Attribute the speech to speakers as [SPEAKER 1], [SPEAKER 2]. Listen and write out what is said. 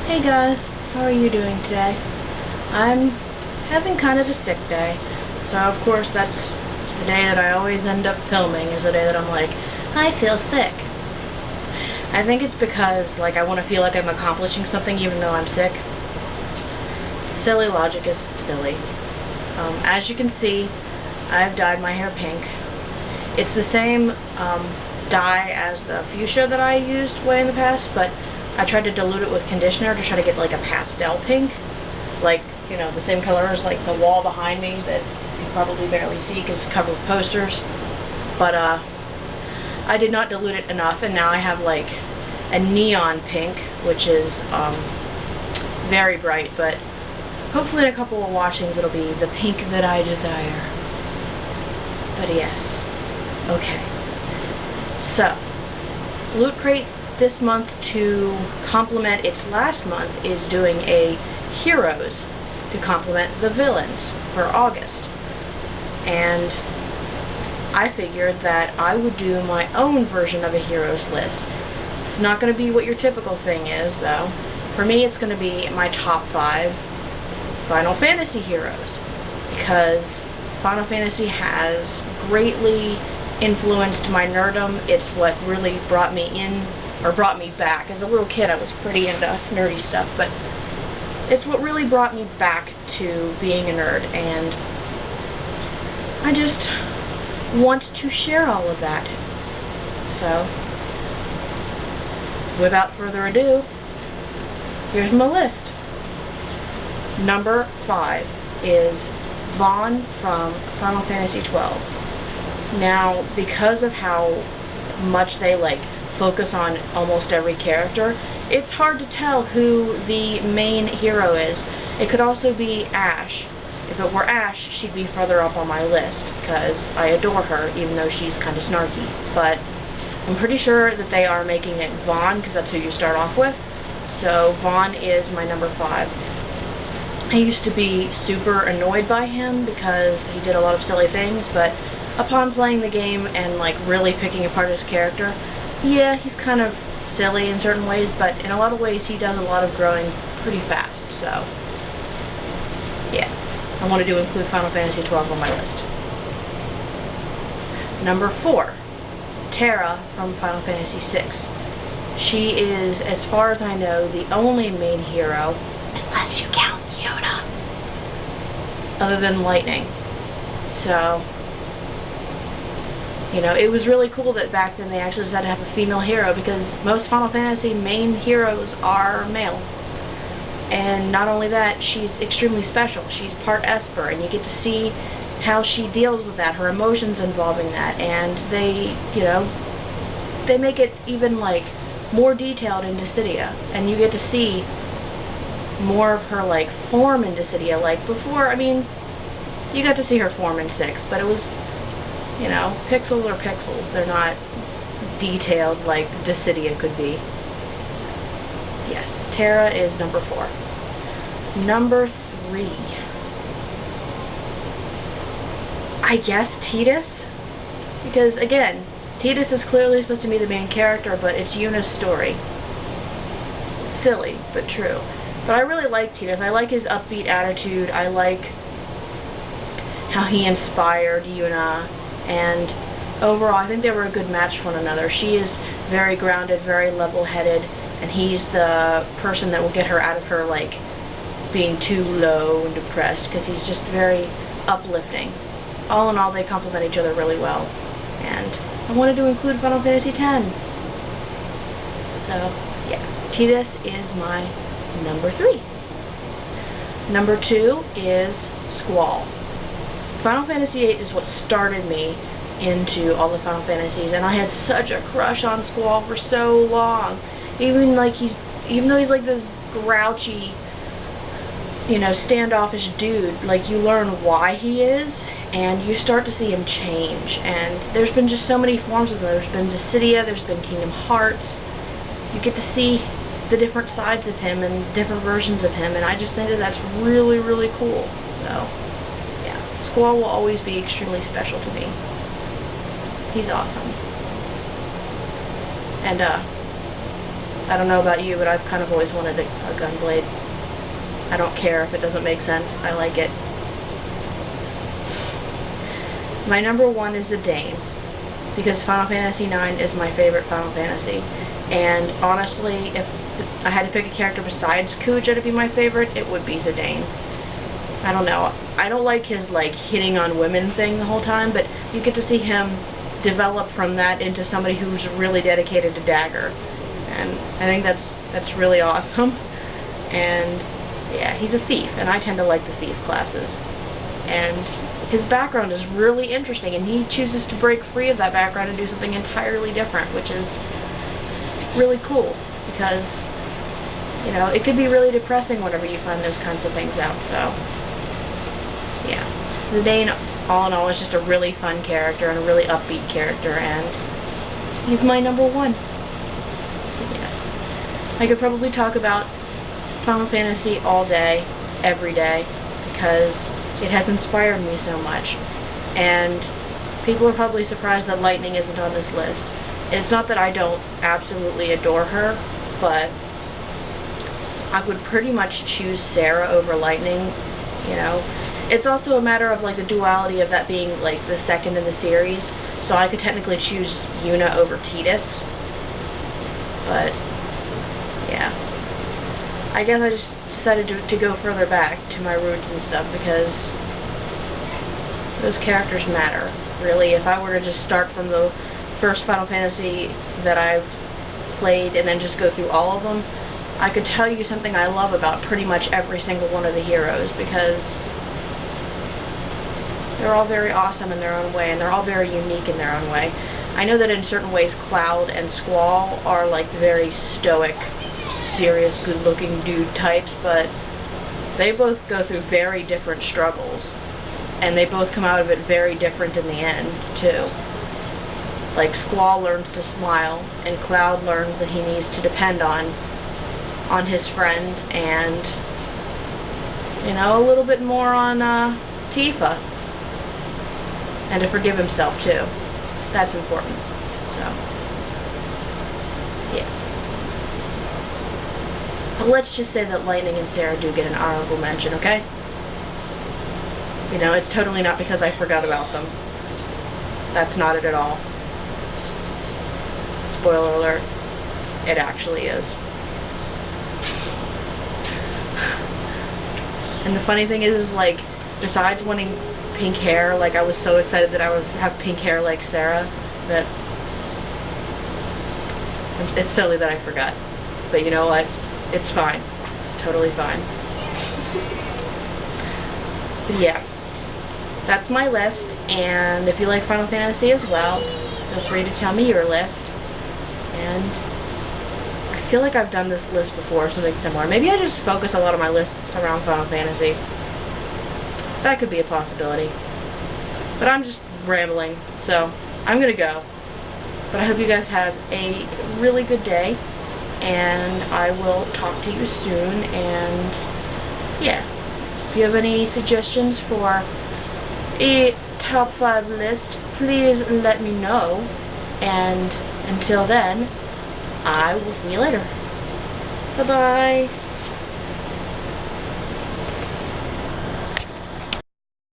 [SPEAKER 1] Hey guys, how are you doing today? I'm having kind of a sick day, so of course that's the day that I always end up filming, is the day that I'm like, I feel sick. I think it's because, I want to feel like I'm accomplishing something even though I'm sick. Silly logic is silly. As you can see, I've dyed my hair pink. It's the same dye as the fuchsia that I used way in the past, but I tried to dilute it with conditioner to try to get a pastel pink, the same color as the wall behind me that you can probably barely see because it's covered with posters. But I did not dilute it enough, and now I have a neon pink, which is very bright, but hopefully in a couple of washings it'll be the pink that I desire. But yes. Okay. So, Loot Crate this month, to complement its last month, is doing a Heroes to complement the Villains for August. And I figured that I would do my own version of a Heroes list. It's not going to be what your typical thing is, though. For me, it's going to be my top 5 Final Fantasy heroes, because Final Fantasy has greatly influenced my nerdom. It's what really brought me back. As a little kid, I was pretty into nerdy stuff, but it's what really brought me back to being a nerd, and I just want to share all of that. So, without further ado, here's my list. Number 5 is Vaan from Final Fantasy XII. Now, because of how much they focus on almost every character, it's hard to tell who the main hero is. It could also be Ash. If it were Ash, she'd be further up on my list, because I adore her, even though she's kind of snarky. But I'm pretty sure that they are making it Vaan, because that's who you start off with. So Vaan is my number 5. I used to be super annoyed by him because he did a lot of silly things, but upon playing the game and really picking apart his character, yeah, he's kind of silly in certain ways, but in a lot of ways he does a lot of growing pretty fast, so yeah. I wanted to include Final Fantasy XII on my list. Number 4, Terra from Final Fantasy VI. She is, as far as I know, the only main hero, unless you count Yuna, other than Lightning. So, it was really cool that back then they actually decided to have a female hero, because most Final Fantasy main heroes are male. And not only that, she's extremely special. She's part Esper, and you get to see how she deals with that, her emotions involving that, and they make it even more detailed in Dissidia, and you get to see more of her form in Dissidia. Before, you got to see her form in 6, but it was pixels are pixels. They're not detailed like Dissidia could be. Yes, Terra is number 4. Number 3. I guess Tidus? Because, again, Tidus is clearly supposed to be the main character, but it's Yuna's story. Silly, but true. But I really like Tidus. I like his upbeat attitude. I like how he inspired Yuna. And overall, I think they were a good match for one another. She is very grounded, very level-headed, and he's the person that will get her out of her, being too low and depressed, because he's just very uplifting. All in all, they complement each other really well. And I wanted to include Final Fantasy X. So, yeah, Tidus is my number 3. Number 2 is Squall. Final Fantasy VIII is what started me into all the Final Fantasies, and I had such a crush on Squall for so long. Even though he's this grouchy, standoffish dude, you learn why he is, and you start to see him change. And there's been just so many forms of him. There's been Dissidia, there's been Kingdom Hearts. You get to see the different sides of him and different versions of him, and I just think that that's really, really cool. So, yeah, Squall will always be extremely special to me. He's awesome. And, I don't know about you, but I've kind of always wanted a gunblade. I don't care if it doesn't make sense. I like it. My number 1 is Zidane, because Final Fantasy IX is my favorite Final Fantasy. And honestly, if I had to pick a character besides Kuja to be my favorite, it would be Zidane. I don't know. I don't like his, like, hitting on women thing the whole time, but you get to see him develop from that into somebody who's really dedicated to Dagger. And I think that's really awesome. And, yeah, he's a thief, and I tend to like the thief classes. And his background is really interesting, and he chooses to break free of that background and do something entirely different, which is really cool, because, you know, it could be really depressing whenever you find those kinds of things out, so, yeah. Zidane, all in all, is just a really fun character and a really upbeat character, and he's my number 1. Yeah. I could probably talk about Final Fantasy all day, every day, because it has inspired me so much, and people are probably surprised that Lightning isn't on this list. It's not that I don't absolutely adore her, but I would pretty much choose Serah over Lightning, you know. It's also a matter of, like, the duality of that being, like, the second in the series, so I could technically choose Yuna over Tidus, but, yeah. I guess I just decided to go further back to my roots and stuff, because those characters matter, really. If I were to just start from the first Final Fantasy that I've played and then just go through all of them, I could tell you something I love about pretty much every single one of the heroes, because they're all very awesome in their own way, and they're all very unique in their own way. I know that in certain ways Cloud and Squall are like very stoic, serious, good-looking dude types, but they both go through very different struggles, and they both come out of it very different in the end, too. Like, Squall learns to smile, and Cloud learns that he needs to depend on his friend, and, you know, a little bit more on Tifa, and to forgive himself, too. That's important. So, yeah. But let's just say that Lightning and Serah do get an honorable mention, okay? You know, it's totally not because I forgot about them. That's not it at all. Spoiler alert, it actually is. And the funny thing is, like, besides wanting pink hair, like, I was so excited that I would have pink hair like Serah, that it's silly that I forgot. But you know what? It's fine. It's totally fine. But yeah. That's my list, and if you like Final Fantasy as well, feel free to tell me your list. And I feel like I've done this list before, something similar. Maybe I just focus a lot of my lists around Final Fantasy. That could be a possibility. But I'm just rambling, so I'm going to go. But I hope you guys have a really good day, and I will talk to you soon, and yeah. If you have any suggestions for a top 5 list, please let me know, and until then, I will see you later. Bye-bye.